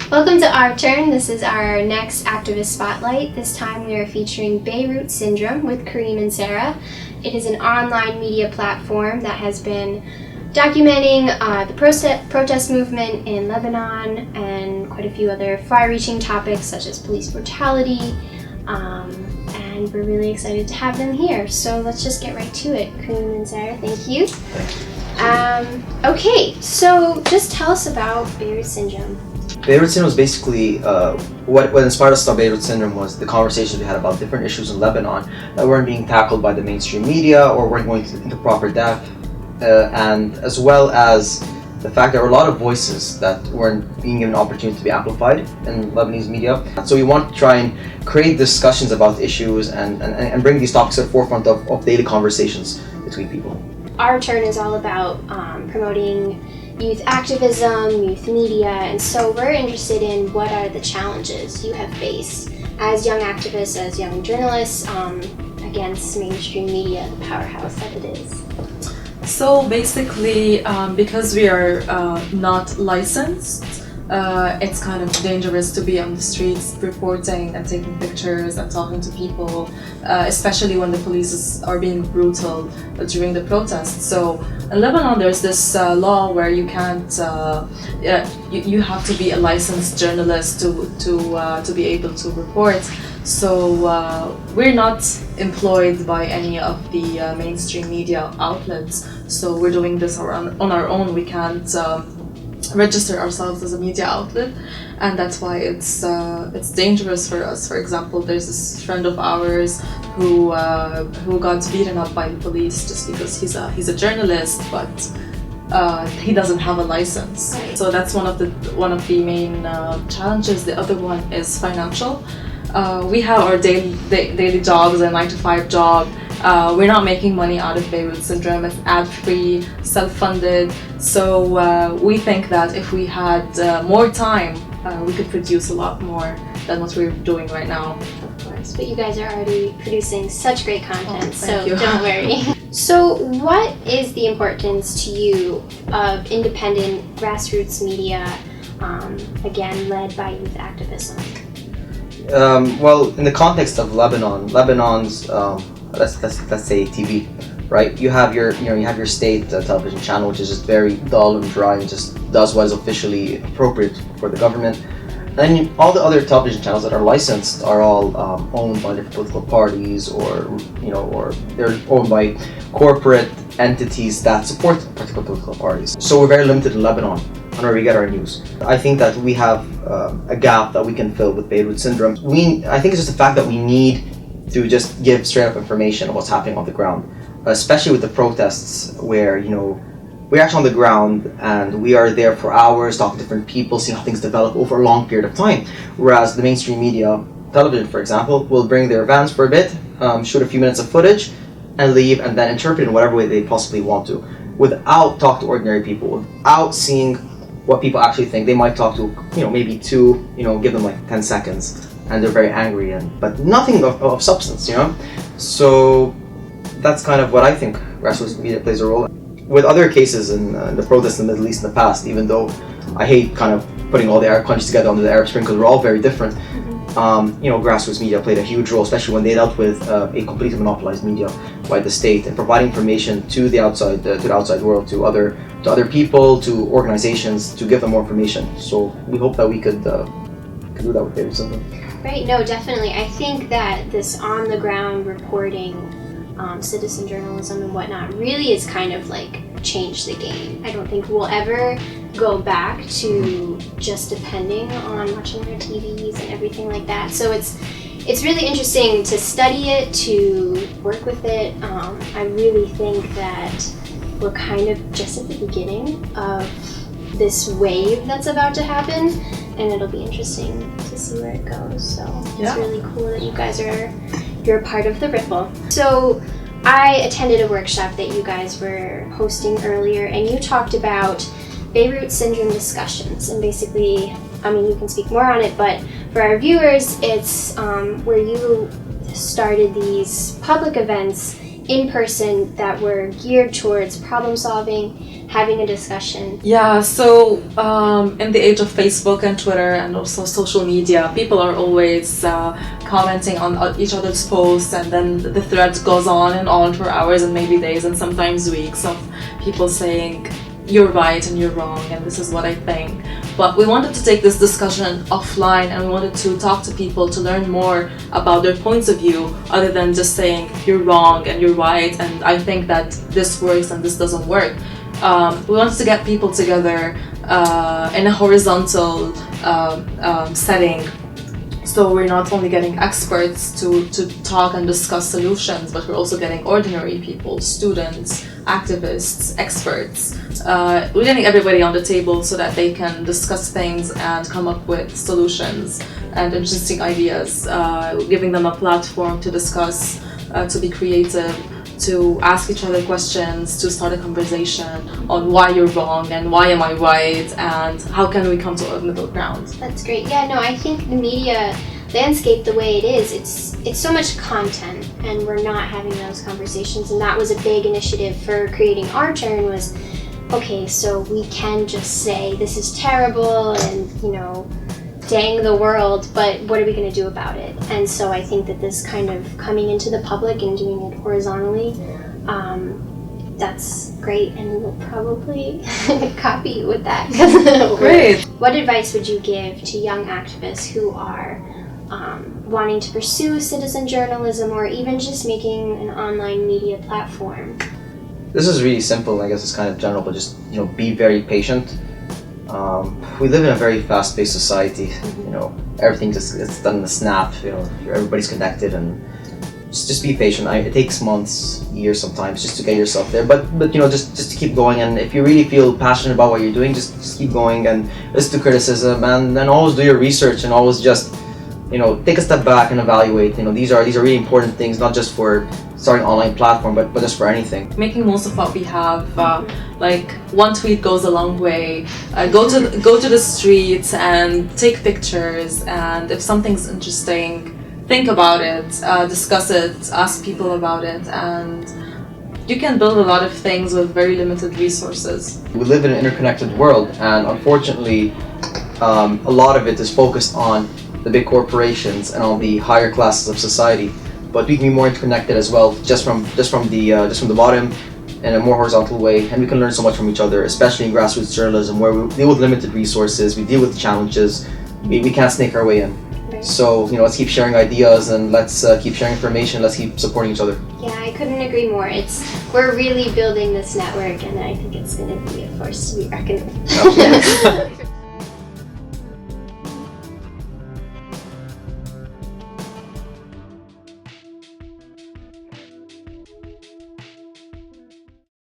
Welcome to Our Turn. This is our next activist spotlight. This time we are featuring Beirut Syndrome with Kareem and Sarah. It is an online media platform that has been documenting the protest movement in Lebanon and quite a few other far-reaching topics such as police brutality. And we're really excited to have them here. So let's just get right to it. Kareem and Sarah, thank you. Okay, so just tell us about Beirut Syndrome. Beirut Syndrome was basically what inspired us to start Beirut Syndrome was the conversations we had about different issues in Lebanon that weren't being tackled by the mainstream media or weren't going into proper depth, and as well as the fact there were a lot of voices that weren't being given an opportunity to be amplified in Lebanese media. So we want to try and create discussions about issues and bring these topics to the forefront of daily conversations between people. Our Turn is all about promoting youth activism, youth media, and so we're interested in what are the challenges you have faced as young activists, as young journalists, against mainstream media, the powerhouse that it is. So basically, because we are not licensed, it's kind of dangerous to be on the streets reporting and taking pictures and talking to people, especially when the police are being brutal during the protests. So in Lebanon, there's this law where you can't, you have to be a licensed journalist to be able to report. So we're not employed by any of the mainstream media outlets. So we're doing this on our own. We can't register ourselves as a media outlet, and that's why it's dangerous for us. For example, there's this friend of ours who got beaten up by the police just because he's a journalist, but he doesn't have a license. Right. So that's one of the main challenges. The other one is financial. We have our daily jobs, a 9-to-5 job. We're not making money out of Beirut Syndrome. It's ad-free, self-funded. So we think that if we had more time, we could produce a lot more than what we're doing right now. Of course, but you guys are already producing such great content, so you. don't worry. So what is the importance to you of independent grassroots media, again, led by youth activism? Well, in the context of Lebanon's let's say TV, right? You have your state television channel, which is just very dull and dry and just does what is officially appropriate for the government. And then all the other television channels that are licensed are all owned by different political parties, or they're owned by corporate entities that support particular political parties. So we're very limited in Lebanon on where we get our news. I think that we have a gap that we can fill with Beirut Syndrome. I think it's just the fact that we need to just give straight up information on what's happening on the ground, especially with the protests where, we're actually on the ground and we are there for hours talking to different people, seeing how things develop over a long period of time. Whereas the mainstream media, television for example, will bring their vans for a bit, shoot a few minutes of footage and leave, and then interpret in whatever way they possibly want to, without talking to ordinary people, without seeing what people actually think. They might talk to, maybe two, give them like 10 seconds, and they're very angry, but nothing of substance, So that's kind of what I think grassroots media plays a role. With other cases in the protests in the Middle East in the past, even though I hate kind of putting all the Arab countries together under the Arab Spring because we're all very different, grassroots media played a huge role, especially when they dealt with a completely monopolized media by the state and providing information to the outside world, to other people, to organizations, to give them more information. So we hope that we could do that with Beirut Syndrome. Right, no, definitely. I think that this on-the-ground reporting, citizen journalism and whatnot really is kind of like changed the game. I don't think we'll ever go back to just depending on watching their TVs and everything like that. So it's really interesting to study it, to work with it. I really think that we're kind of just at the beginning of this wave that's about to happen, and it'll be interesting to see where it goes. So it's really cool that you guys you're a part of the ripple. So I attended a workshop that you guys were hosting earlier, and you talked about Beirut Syndrome discussions, and basically, you can speak more on it, but for our viewers, it's where you started these public events in person that were geared towards problem solving, having a discussion? Yeah, so in the age of Facebook and Twitter and also social media, people are always commenting on each other's posts, and then the thread goes on and on for hours and maybe days and sometimes weeks of people saying you're right and you're wrong and this is what I think. But we wanted to take this discussion offline, and we wanted to talk to people to learn more about their points of view, other than just saying you're wrong and you're right and I think that this works and this doesn't work. We wanted to get people together in a horizontal setting. So we're not only getting experts to talk and discuss solutions, but we're also getting ordinary people, students, activists, experts. We're getting everybody on the table so that they can discuss things and come up with solutions and interesting ideas, giving them a platform to discuss, to be creative, to ask each other questions, to start a conversation on why you're wrong and why am I right, and how can we come to a middle ground. That's great. Yeah, no, I think the media landscape, the way it is, it's so much content, and we're not having those conversations. And that was a big initiative for creating Our Turn, was, okay, so we can just say this is terrible and, you know, dang the world, but what are we going to do about it? And so I think that this kind of coming into the public and doing it horizontally, that's great, and we'll probably copy you with that. Great. What advice would you give to young activists who are wanting to pursue citizen journalism, or even just making an online media platform? This is really simple, I guess it's kind of general, but just, you know, be very patient. We live in a very fast-paced society. You know, everything it's done in a snap. You know, everybody's connected, and just be patient. It takes months, years sometimes, just to get yourself there. But you know, just to keep going. And if you really feel passionate about what you're doing, just keep going and listen to criticism, and then always do your research, and always just, you know, take a step back and evaluate. You know, these are really important things, not just for starting an online platform, but just for anything. Making most of what we have, like one tweet goes a long way. Go to the streets and take pictures, and if something's interesting, think about it, discuss it, ask people about it, and you can build a lot of things with very limited resources. We live in an interconnected world, and unfortunately, a lot of it is focused on the big corporations and all the higher classes of society. But we can be more interconnected as well, just from the bottom, in a more horizontal way, and we can learn so much from each other, especially in grassroots journalism, where we deal with limited resources, we deal with challenges, we can't snake our way in. So, you know, let's keep sharing ideas, and let's keep sharing information, let's keep supporting each other. Yeah, I couldn't agree more. We're really building this network, and I think it's going to be a force to be reckoned with.